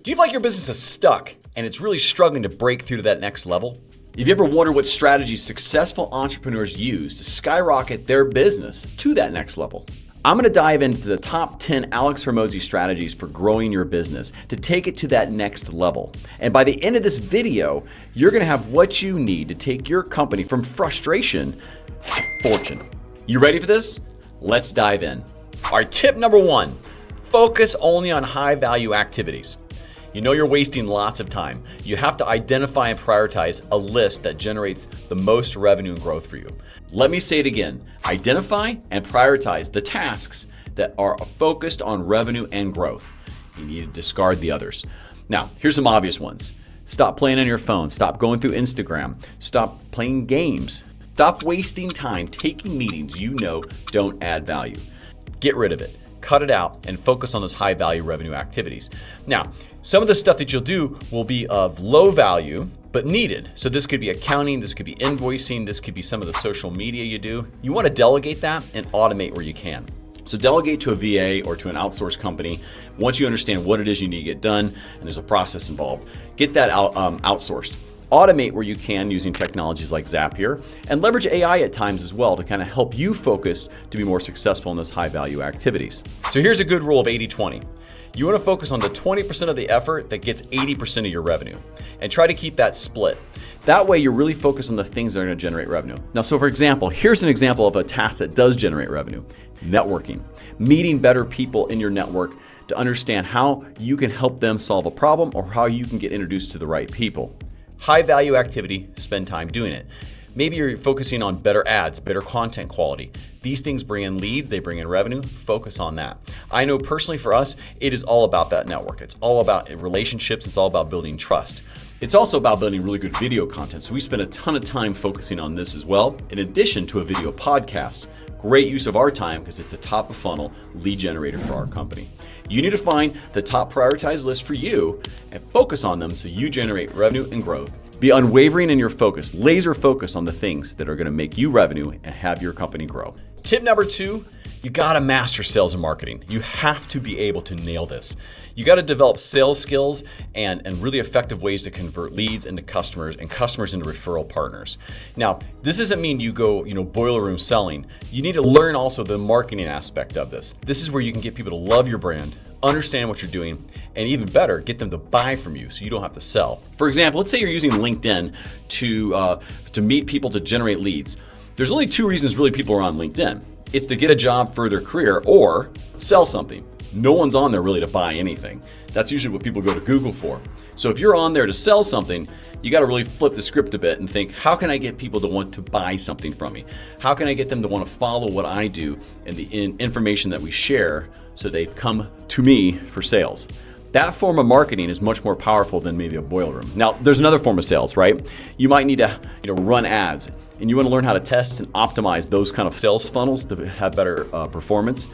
Do you feel like your business is stuck and it's really struggling to break through to that next level? Have you ever wondered what strategies successful entrepreneurs use to skyrocket their business to that next level? I'm going to dive into the top 10 Alex Hormozi strategies for growing your business to take it to that next level. And by the end of this video, you're going to have what you need to take your company from frustration to fortune. You ready for this? Let's dive in. Our tip number 1, focus only on high value activities. You know you're wasting lots of time. You have to identify and prioritize a list that generates the most revenue and growth for you. Let me say it again. Identify and prioritize the tasks that are focused on revenue and growth. You need to discard the others. Now, here's some obvious ones. Stop playing on your phone. Stop going through Instagram. Stop playing games. Stop wasting time taking meetings you know don't add value. Get rid of it. Cut it out and focus on those high value revenue activities. Now, some of the stuff that you'll do will be of low value, but needed. So this could be accounting, this could be invoicing, this could be some of the social media you do. You want to delegate that and automate where you can. So delegate to a VA or to an outsourced company. Once you understand what it is you need to get done and there's a process involved, get that outsourced. Automate where you can using technologies like Zapier, and leverage AI at times as well to kind of help you focus to be more successful in those high value activities. So here's a good rule of 80-20. You want to focus on the 20% of the effort that gets 80% of your revenue and try to keep that split. That way you're really focused on the things that are going to generate revenue. Now, so for example, here's an example of a task that does generate revenue. Networking, meeting better people in your network to understand how you can help them solve a problem or how you can get introduced to the right people. High value activity, spend time doing it. Maybe you're focusing on better ads, better content quality. These things bring in leads, they bring in revenue, focus on that. I know personally for us, it is all about that network. It's all about relationships, it's all about building trust. It's also about building really good video content. So we spend a ton of time focusing on this as well, in addition to a video podcast. Great use of our time because it's a top of funnel lead generator for our company. You need to find the top prioritized list for you and focus on them so you generate revenue and growth. Be unwavering in your focus, laser focus on the things that are going to make you revenue and have your company grow. Tip number 2, you got to master sales and marketing. You have to be able to nail this. You got to develop sales skills and really effective ways to convert leads into customers and customers into referral partners. Now, this doesn't mean you go, boiler room selling. You need to learn also the marketing aspect of this. This is where you can get people to love your brand, understand what you're doing, and even better, get them to buy from you so you don't have to sell. For example, let's say you're using LinkedIn to meet people to generate leads. There's only 2 reasons really people are on LinkedIn. It's to get a job for their career or sell something. No one's on there really to buy anything. That's usually what people go to Google for. So if you're on there to sell something, you got to really flip the script a bit and think, how can I get people to want to buy something from me? How can I get them to want to follow what I do and the information that we share so they come to me for sales? That form of marketing is much more powerful than maybe a boiler room. Now, there's another form of sales, right? You might need to run ads, and you want to learn how to test and optimize those kind of sales funnels to have better performance.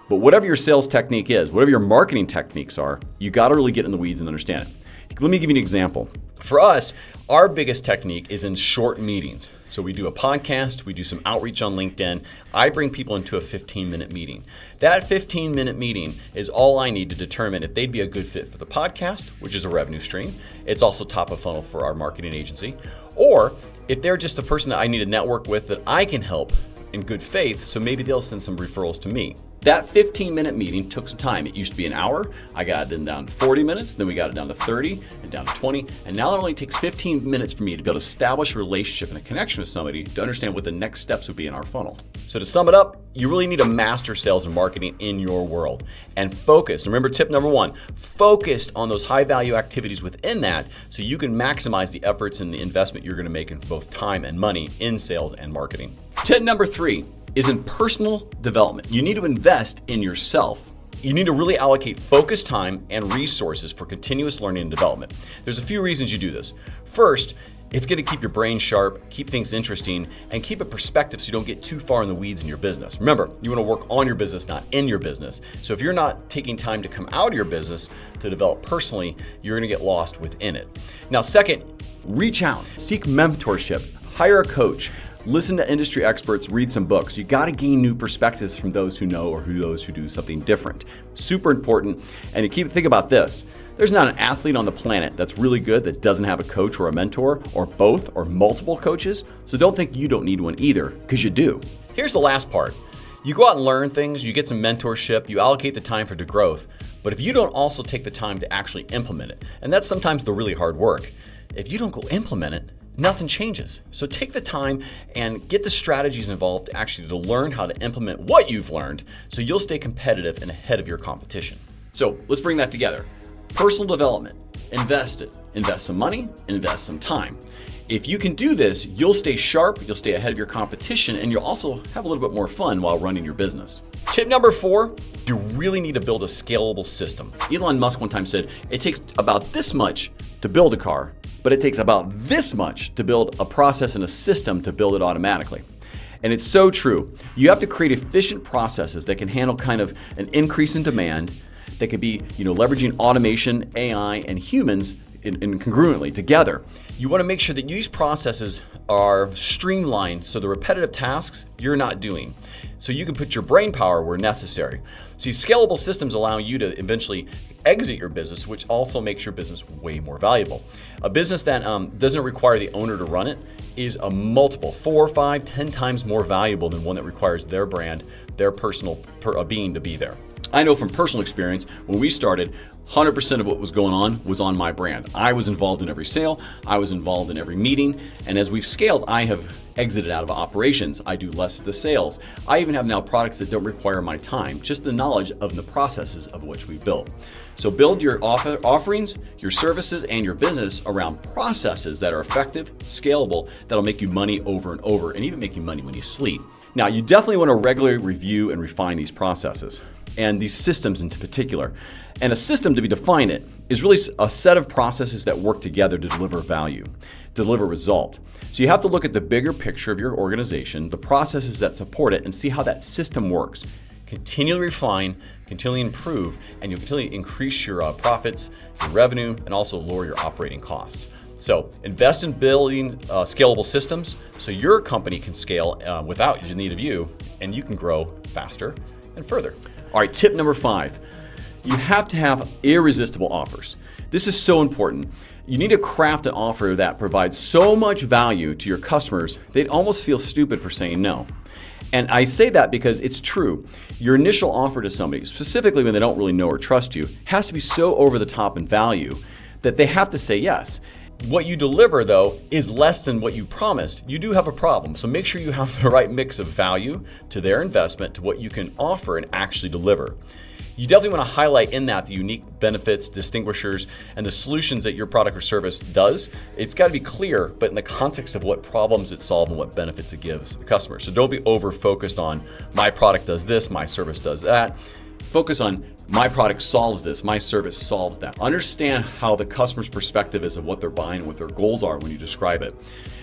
But whatever your sales technique is, whatever your marketing techniques are, you got to really get in the weeds and understand it. Let me give you an example. For us, our biggest technique is in short meetings. So we do a podcast, we do some outreach on LinkedIn. I bring people into a 15-minute meeting. That 15-minute meeting is all I need to determine if they'd be a good fit for the podcast, which is a revenue stream. It's also top of funnel for our marketing agency. Or if they're just a person that I need to network with that I can help in good faith, so maybe they'll send some referrals to me. That 15-minute meeting took some time. It used to be an hour. I got it down to 40 minutes, then we got it down to 30 and down to 20. And now it only takes 15 minutes for me to be able to establish a relationship and a connection with somebody to understand what the next steps would be in our funnel. So to sum it up, you really need to master sales and marketing in your world and focus. Remember tip number 1, focus on those high value activities within that so you can maximize the efforts and the investment you're going to make in both time and money in sales and marketing. Tip number 3 is in personal development. You need to invest in yourself. You need to really allocate focused time and resources for continuous learning and development. There's a few reasons you do this. First, it's going to keep your brain sharp, keep things interesting, and keep a perspective so you don't get too far in the weeds in your business. Remember, you want to work on your business, not in your business. So if you're not taking time to come out of your business to develop personally, you're going to get lost within it. Now, second, reach out, seek mentorship, hire a coach. Listen to industry experts, read some books. You got to gain new perspectives from those who know or those who do something different. Super important. And think about this. There's not an athlete on the planet that's really good that doesn't have a coach or a mentor, or both, or multiple coaches. So don't think you don't need one either, because you do. Here's the last part. You go out and learn things, you get some mentorship, you allocate the time for the growth, but if you don't also take the time to actually implement it, and that's sometimes the really hard work, if you don't go implement it, nothing changes. So take the time and get the strategies involved to learn how to implement what you've learned so you'll stay competitive and ahead of your competition. So let's bring that together. Personal development, invest it. Invest some money, invest some time. If you can do this, you'll stay sharp, you'll stay ahead of your competition, and you'll also have a little bit more fun while running your business. Tip number 4, you really need to build a scalable system. Elon Musk one time said, it takes about this much to build a car, but it takes about this much to build a process and a system to build it automatically. And it's so true. You have to create efficient processes that can handle kind of an increase in demand, that could be, leveraging automation, AI, and humans in congruently together. You want to make sure that these processes are streamlined so the repetitive tasks you're not doing, so you can put your brain power where necessary. See, scalable systems allow you to eventually exit your business, which also makes your business way more valuable. A business that doesn't require the owner to run it is a multiple, 4, 5, 10 times more valuable than one that requires their brand, their personal being to be there. I know from personal experience, when we started, 100% of what was going on was on my brand. I was involved in every sale, I was involved in every meeting, and as we've scaled, I have exited out of operations. I do less of the sales. I even have now products that don't require my time, just the knowledge of the processes of which we built. So build your offerings, your services, and your business around processes that are effective, scalable, that'll make you money over and over, and even make you money when you sleep. Now, you definitely want to regularly review and refine these processes, and these systems in particular. And a system, to be defined, it is really a set of processes that work together to deliver value, deliver result. So you have to look at the bigger picture of your organization, the processes that support it, and see how that system works. Continually refine, continually improve, and you'll continually increase your profits, your revenue, and also lower your operating costs. So invest in building scalable systems so your company can scale without the need of you, and you can grow faster and further. All right, tip number 5. You have to have irresistible offers. This is so important. You need to craft an offer that provides so much value to your customers, they'd almost feel stupid for saying no. And I say that because it's true. Your initial offer to somebody, specifically when they don't really know or trust you, has to be so over the top in value that they have to say yes. What you deliver, though, is less than what you promised. You do have a problem. So make sure you have the right mix of value to their investment to what you can offer and actually deliver. You definitely want to highlight in that the unique benefits, distinguishers, and the solutions that your product or service does. It's got to be clear, but in the context of what problems it solves and what benefits it gives the customer. So don't be over-focused on my product does this, my service does that. Focus on my product solves this, my service solves that. Understand how the customer's perspective is of what they're buying and what their goals are when you describe it.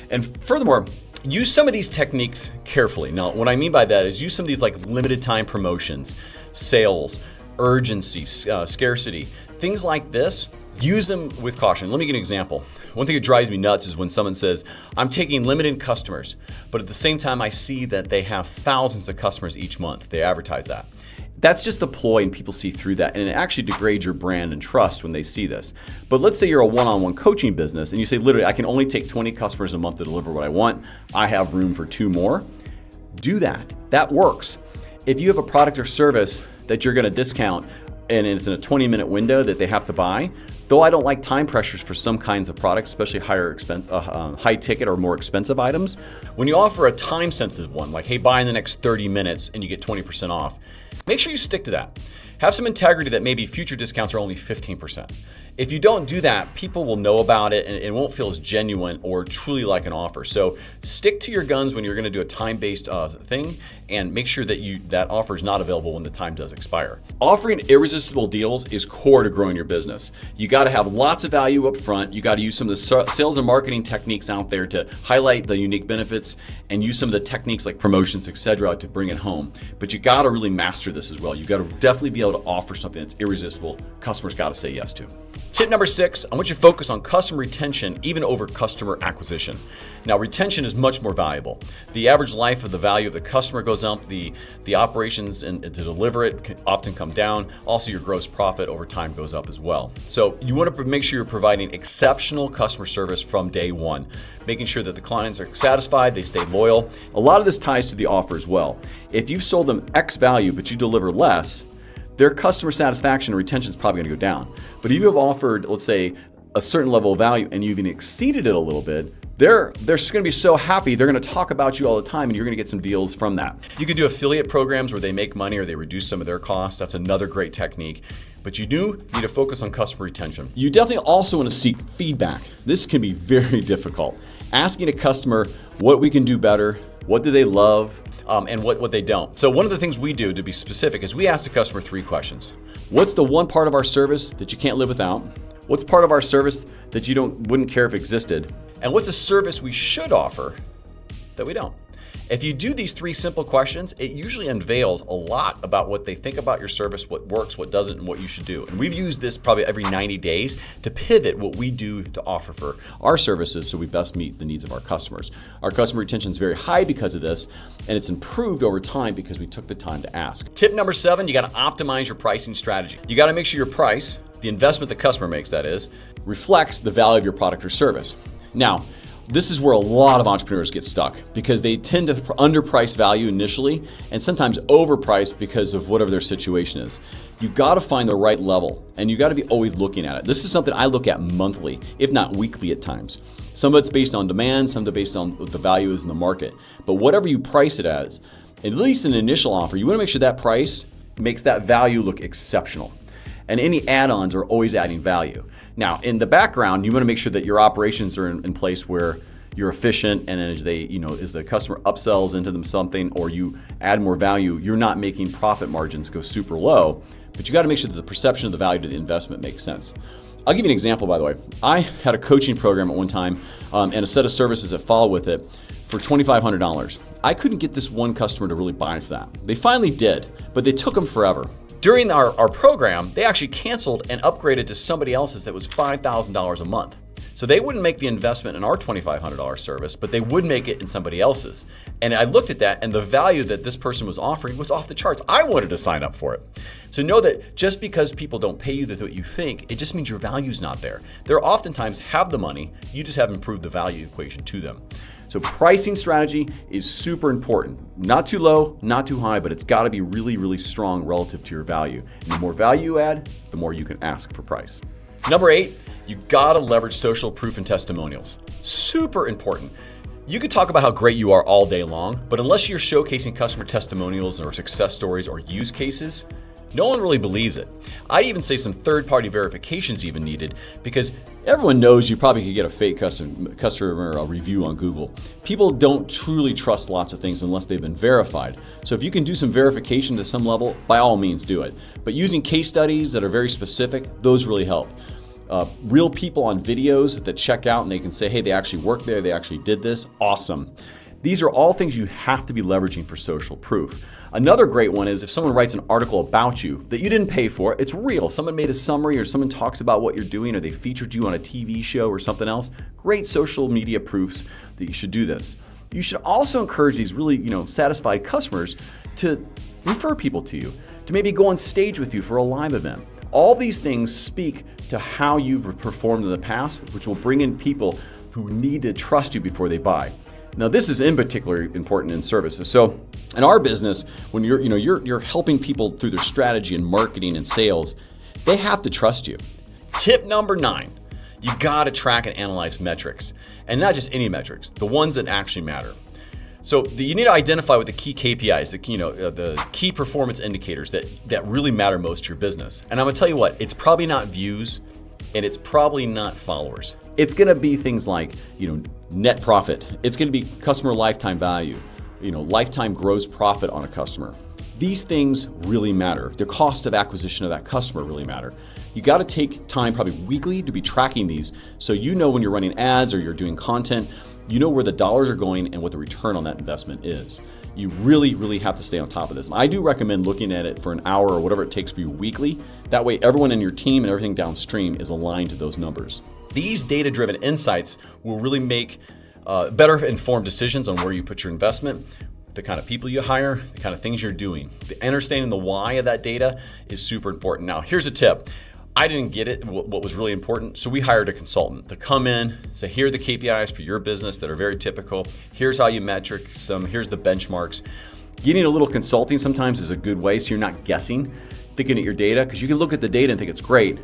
And furthermore, use some of these techniques carefully. Now, what I mean by that is use some of these like limited time promotions, sales, urgency, scarcity, things like this. Use them with caution. Let me give you an example. One thing that drives me nuts is when someone says, I'm taking limited customers, but at the same time I see that they have thousands of customers each month. They advertise that. That's just a ploy and people see through that, and it actually degrades your brand and trust when they see this. But let's say you're a one-on-one coaching business and you say, literally, I can only take 20 customers a month to deliver what I want. I have room for 2 more. Do that. That works. If you have a product or service that you're going to discount and it's in a 20-minute window that they have to buy, though I don't like time pressures for some kinds of products, especially high ticket or more expensive items, when you offer a time-sensitive one, like, hey, buy in the next 30 minutes and you get 20% off, make sure you stick to that. Have some integrity that maybe future discounts are only 15%. If you don't do that, people will know about it and it won't feel as genuine or truly like an offer. So stick to your guns when you're going to do a time-based thing, and make sure that that offer is not available when the time does expire. Offering irresistible deals is core to growing your business. You got to have lots of value up front. You got to use some of the sales and marketing techniques out there to highlight the unique benefits, and use some of the techniques like promotions, etc., to bring it home. But you got to really master this as well. You got to definitely be able able to offer something that's irresistible, customers got to say yes to. Tip number 6, I want you to focus on customer retention even over customer acquisition. Now, retention is much more valuable. The average life of the value of the customer goes up, the operations and to deliver it can often come down. Also, your gross profit over time goes up as well. So you want to make sure you're providing exceptional customer service from day one, making sure that the clients are satisfied, they stay loyal. A lot of this ties to the offer as well. If you've sold them X value, but you deliver less, their customer satisfaction and retention is probably going to go down. But if you have offered, let's say, a certain level of value and you've even exceeded it a little bit, they're just going to be so happy. They're going to talk about you all the time and you're going to get some deals from that. You can do affiliate programs where they make money or they reduce some of their costs. That's another great technique. But you do need to focus on customer retention. You definitely also want to seek feedback. This can be very difficult. Asking a customer what we can do better, what do they love, and what they don't. So one of the things we do, to be specific, is we ask the customer 3 questions. What's the one part of our service that you can't live without? What's part of our service that you wouldn't care if existed? And what's a service we should offer that we don't? If you do these 3 simple questions, it usually unveils a lot about what they think about your service, what works, what doesn't, and what you should do. And we've used this probably every 90 days to pivot what we do to offer for our services so we best meet the needs of our customers. Our customer retention is very high because of this, and it's improved over time because we took the time to ask. Tip number 7, you got to optimize your pricing strategy. You got to make sure your price, the investment the customer makes, that is, reflects the value of your product or service. Now, this is where a lot of entrepreneurs get stuck because they tend to underprice value initially and sometimes overprice because of whatever their situation is. You got to find the right level and you got to be always looking at it. This is something I look at monthly, if not weekly at times. Some of it's based on demand, some of it's based on what the value is in the market. But whatever you price it as, at least an initial offer, you want to make sure that price makes that value look exceptional. And any add-ons are always adding value. Now, in the background, you want to make sure that your operations are in place where you're efficient, and as the customer upsells into them something or you add more value, you're not making profit margins go super low, but you got to make sure that the perception of the value to the investment makes sense. I'll give you an example, by the way. I had a coaching program at one time and a set of services that follow with it for $2,500. I couldn't get this one customer to really buy for that. They finally did, but they took them forever. During our program, they actually canceled and upgraded to somebody else's that was $5,000 a month. So they wouldn't make the investment in our $2,500 service, but they would make it in somebody else's. And I looked at that and the value that this person was offering was off the charts. I wanted to sign up for it. So know that just because people don't pay you what you think, it just means your value's not there. They oftentimes have the money, you just haven't improved the value equation to them. So pricing strategy is super important. Not too low, not too high, but it's got to be really, really strong relative to your value. And the more value you add, the more you can ask for price. Number 8, you got to leverage social proof and testimonials. Super important. You could talk about how great you are all day long, but unless you're showcasing customer testimonials or success stories or use cases, no one really believes it. I'd even say some third-party verifications even needed because everyone knows you probably could get a fake customer review on Google. People don't truly trust lots of things unless they've been verified. So if you can do some verification to some level, by all means do it. But using case studies that are very specific, those really help. Real people on videos that check out and they can say, hey, they actually worked there, they actually did this, awesome. These are all things you have to be leveraging for social proof. Another great one is if someone writes an article about you that you didn't pay for, it's real. Someone made a summary or someone talks about what you're doing or they featured you on a TV show or something else. Great social media proofs that you should do this. You should also encourage these really, satisfied customers to refer people to you, to maybe go on stage with you for a live event. All these things speak to how you've performed in the past, which will bring in people who need to trust you before they buy. Now, this is in particular important in services. So in our business, when you're helping people through their strategy and marketing and sales, they have to trust you. Tip number 9, you got to track and analyze metrics, and not just any metrics, the ones that actually matter. So you need to identify what the key KPIs, the key performance indicators that really matter most to your business. And I'm gonna tell you what, it's probably not views and it's probably not followers. It's gonna be things like, net profit. It's gonna be customer lifetime value, lifetime gross profit on a customer. These things really matter. The cost of acquisition of that customer really matter. You got to take time probably weekly to be tracking these so when you're running ads or you're doing content, you know where the dollars are going and what the return on that investment is. You really, really have to stay on top of this. And I do recommend looking at it for an hour or whatever it takes for you weekly. That way everyone in your team and everything downstream is aligned to those numbers. These data-driven insights will really make better informed decisions on where you put your investment, the kind of people you hire, the kind of things you're doing. The understanding the why of that data is super important. Now, here's a tip. I didn't get it, what was really important, so we hired a consultant to come in, say, here are the KPIs for your business that are very typical. Here's how you metric some, here's the benchmarks. Getting a little consulting sometimes is a good way so you're not guessing, thinking at your data, because you can look at the data and think it's great,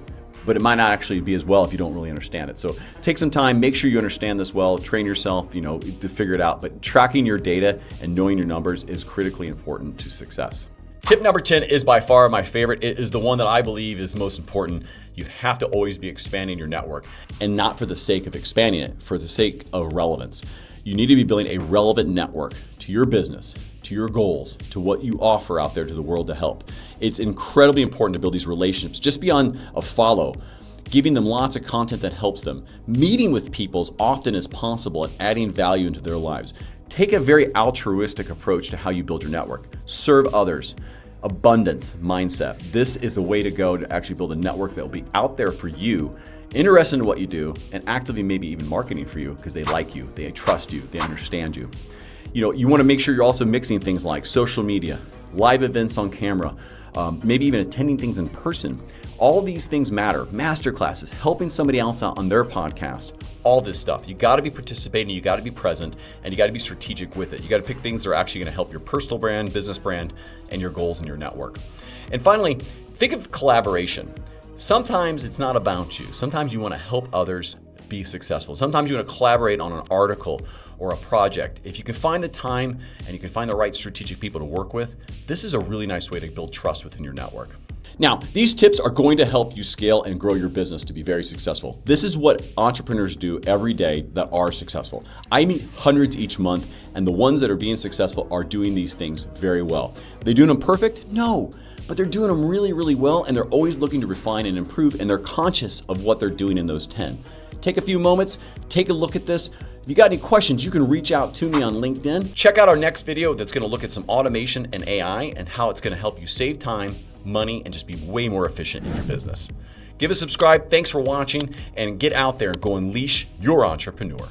but it might not actually be as well if you don't really understand it. So take some time, make sure you understand this well, train yourself, to figure it out. But tracking your data and knowing your numbers is critically important to success. Tip number 10 is by far my favorite. It is the one that I believe is most important. You have to always be expanding your network, and not for the sake of expanding it, for the sake of relevance. You need to be building a relevant network to your business, to your goals, to what you offer out there to the world to help. It's incredibly important to build these relationships just beyond a follow, giving them lots of content that helps them, meeting with people as often as possible and adding value into their lives. Take a very altruistic approach to how you build your network. Serve others. Abundance mindset. This is the way to go to actually build a network that will be out there for you, interested in what you do, and actively maybe even marketing for you because they like you, they trust you, they understand you. You want to make sure you're also mixing things like social media, live events on camera, maybe even attending things in person. All these things matter. Masterclasses, helping somebody else out on their podcast, all this stuff. You got to be participating, you got to be present, and you got to be strategic with it. You got to pick things that are actually going to help your personal brand, business brand, and your goals and your network. And finally, think of collaboration. Sometimes it's not about you. Sometimes you want to help others be successful. Sometimes you want to collaborate on an article or a project. If you can find the time and you can find the right strategic people to work with, this is a really nice way to build trust within your network. Now, these tips are going to help you scale and grow your business to be very successful. This is what entrepreneurs do every day that are successful. I meet hundreds each month, and the ones that are being successful are doing these things very well. Are they doing them perfect? No, but they're doing them really, really well, and they're always looking to refine and improve, and they're conscious of what they're doing in those 10. Take a few moments, take a look at this. If you got any questions, you can reach out to me on LinkedIn. Check out our next video that's going to look at some automation and AI and how it's going to help you save time, money, and just be way more efficient in your business. Give us a subscribe. Thanks for watching, and get out there and go unleash your entrepreneur.